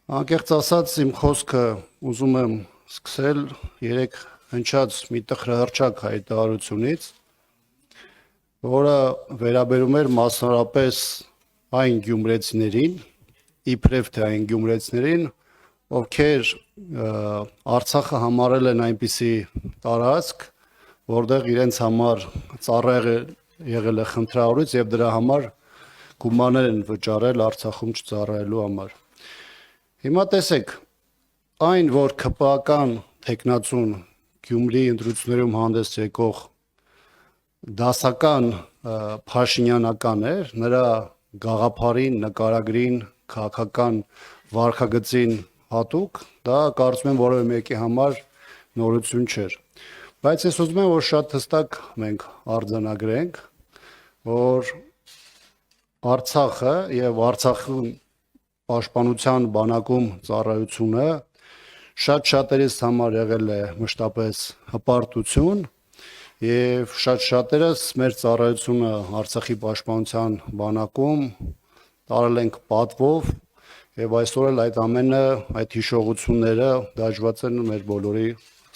Անկեղծ ասած, իմ խոսքը ուզում եմ սկսել երեք հնչած մի տխրահռչակ հայտարարությունից, որը վերաբերում էր մասնավորապես այն գյումրեցիներին, իբրև թե այն գյումրեցիներին, ովքեր Արցախը համարել են այնպիսի տարածք, որտեղ իրենց համար ծառայ եղել է խնդրահարույց եւ դրա համար գումարներ են վճարել Արցախում չծառայելու համար։ Հիմա տեսեք, այն, որ ԿՊԱ-կան տեխնացուն Գյումրի ընտրություններում հանդես եկող դասական Փաշինյանական էր, նրա գաղափարին, նկարագրին, քաղաքական վարքագծին հատուկ, դա կարծում եմ որևէ մեկի համար նորություն չէր։ Բայց ես ուզում եմ, որ շատ հստակ մենք արձանագրենք, որ Արցախը եւ Արցախի պաշտպանության բանակում ծառայությունը շատ-շատերիս համար եղել է մշտապես հպարտություն եւ շատ-շատերս մեր ծառայությունը Արցախի պաշտպանության բանակում տարել ենք պատվով եւ այսօր էլ այդ ամենը, այդ հիշողությունները դաջված են մեր բոլորի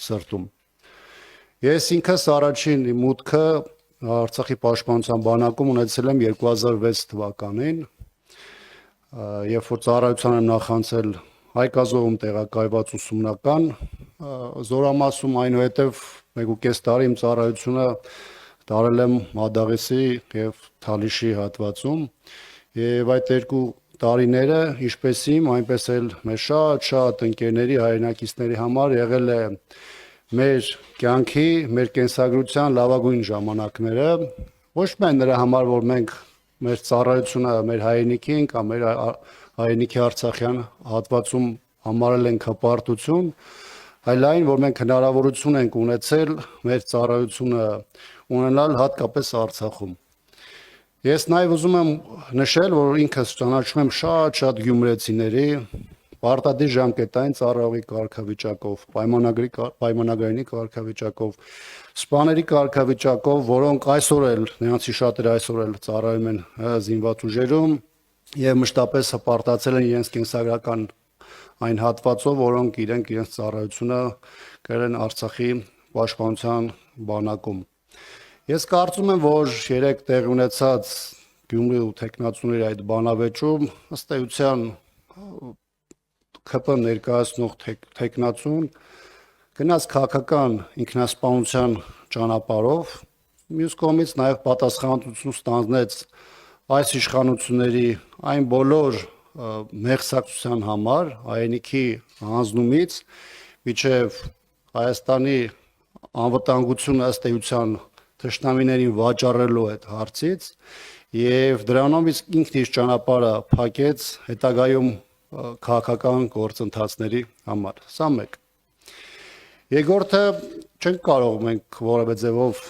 սրտում։ Ես ինքս առաջին իմ մուտքը Արցախի պաշտպանության բանակում ունեցել եմ 2006 թվականին, երբ որ ծառայության եմ նախանցել Հայկազողում տեղակայված ուսումնական զորամասում, այնուհետև 1.5 տարի իմ ծառայությունը տարել եմ Մադաղեսի եւ Թալիշի հատվածում եւ այդ երկու տարիները ինչպես իմ, այնպես էլ մեր շատ ընկերների, հայրենակիցների համար եղել է մեր կյանքի, մեր կենսագրության լավագույն ժամանակները, ոչ միայն նրա համար, որ մենք մեր ծառայությունը մեր հայրենիքին կամ մեր հայրենիքի Արցախյան հատվածում համարել ենք հպարտություն, այլ այն, որ մենք հնարավորություն ենք ունեցել մեր ծառայությունը ունենալ հատկապես Արցախում։ Ես նաև ուզում եմ նշել, որ ինքս ճանաչում եմ շատ գյումրեցիների պարտադիր ժամկետային ծառայողի կարգավիճակով, պայմանագրայինի կարգավիճակով, սպաների կարգավիճակով, որոնք այսօր էլ, նրանցի շատերը այսօր էլ ծառայում են զինված ուժերում եւ մշտապես հպարտացել են իրենց կենսագրական այն հատվածով, որոնք իրենց ծառայությունը կրել են Արցախի պաշտպանության բանակում։ Ես կարծում եմ, որ երեք տեղի ունեցած Գյումրի ու տեխնացուների այդ բանավեճում ըստ էության ԿՊ ներկայացնող տեխնացուն գնաց քաղաքական ինքնասպանության ճանապարհով, մյուս կողմից նաև պատասխանատվություն ստանձնեց այս իշխանությունների այն բոլոր մեղսակցության համար, հայրենիքի հանձնումից մինչև Հայաստանի անվտանգությունը ըստ էության թշնամիներին վաճառելու այդ հարցից եւ դրանով ինքն իր ճանապարհը փակեց հետագայում քաղաքական գործընթացների համար։ Սա մեկ։ Երկրորդը չենք կարող մենք որևէ ձևով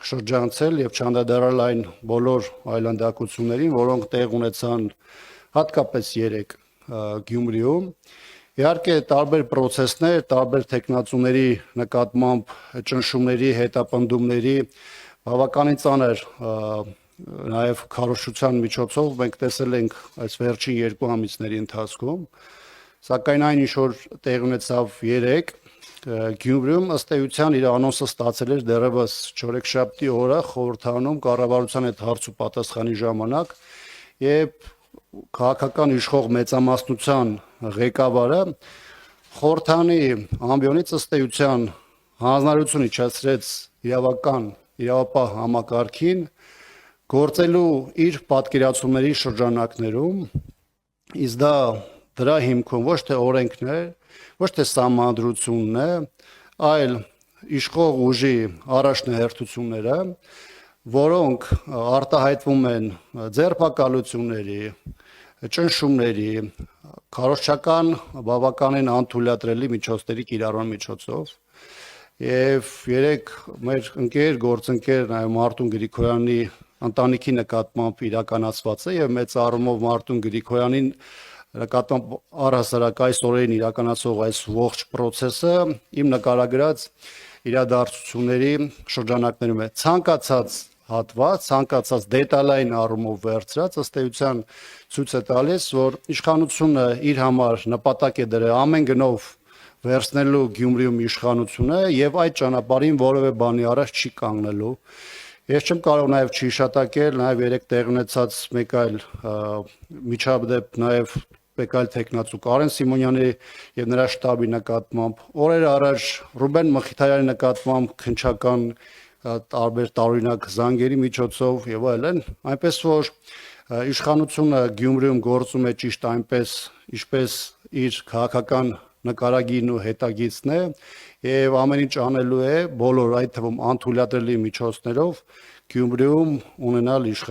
շրջանցել եւ չանդրադառնալ այն բոլոր այլանդակություններին, որոնք տեղ ունեցան հատկապես երեք Գյումրիում։ Իհարկե տարբեր process-ներ, տարբեր տեխնացուների նկատմամբ ճնշումների, հետապնդումների բավականին ծանր նաև քարոզչության միջոցով մենք տեսել ենք այս վերջին 2 ամիսների ընթացքում, սակայն այն ինչ որ տեղ ունեցավ երեք Գյումրիում ըստ էության իր անոնսը ստացել էր դեռևս չորեքշաբթի օրը խորհրդանում կառավարության հետ հարց ու պատասխանի ժամանակ, երբ քաղաքական իշխող մեծամասնության ղեկավարը խորհրդանի ամբիոնից ըստ էության հանձնարարություն իջեցրեց իրավապահ համակարգին գործելու իր պատկերացումների շրջանակներում, իսկ դրա հիմքում ոչ թե օրենքն է, ոչ թե սահմանադրությունն է, այլ իշխող ուժի առաջնահերթությունները, որոնք արտահայտվում են ձերբակալությունների, ճնշումների, քարոզչական բավականին անթույլատրելի միջոցների կիրառման միջոցով եւ երեք մեր գործընկեր նաեւ Մարտուն Գրիգորյանի ընտանիքի նկատմամբ իրականացված է եւ մեծ առումով Մարտուն Գրիգորյանին նկատմամբ առհասարակ այս օրերին իրականացող այս ողջ process-ը իմ նկարագրած իրադարձությունների շրջանակներում է ցանկացած հատված, ցանկացած դետալային առումով վերցրած, ըստ էության ցույց է տալիս, որ իշխանությունը իր համար նպատակ է դրել ամեն գնով վերցնելու Գյումրիում իշխանությունը եւ այդ ճանապարհին որևէ բանի առաջ չի կանգնելու։ Ես չեմ կարող նաեւ չհիշատակել նաեւ երեք տեղ ունեցած մեկ այլ միջադեպ նաեւ մեկ այլ տեխնացու Կարեն Սիմոնյանի եւ նրա շտաբի նկատմամբ, օրեր առաջ Ռուբեն Մխիթարյանի նկատմամբ քննչական տարբեր տարօրինակ զանգերի միջոցով եւ այլն, այնպես որ իշխանությունը Գյումրիում գործում է ճիշտ այնպես, ինչպես իր քաղաքական նկարագիրն ու հետագիծն է եւ ամեն ինչ անելու է բոլոր այդ թվում անթույլատրելի միջոցներով Գյումրիում ունենալ իշխանություն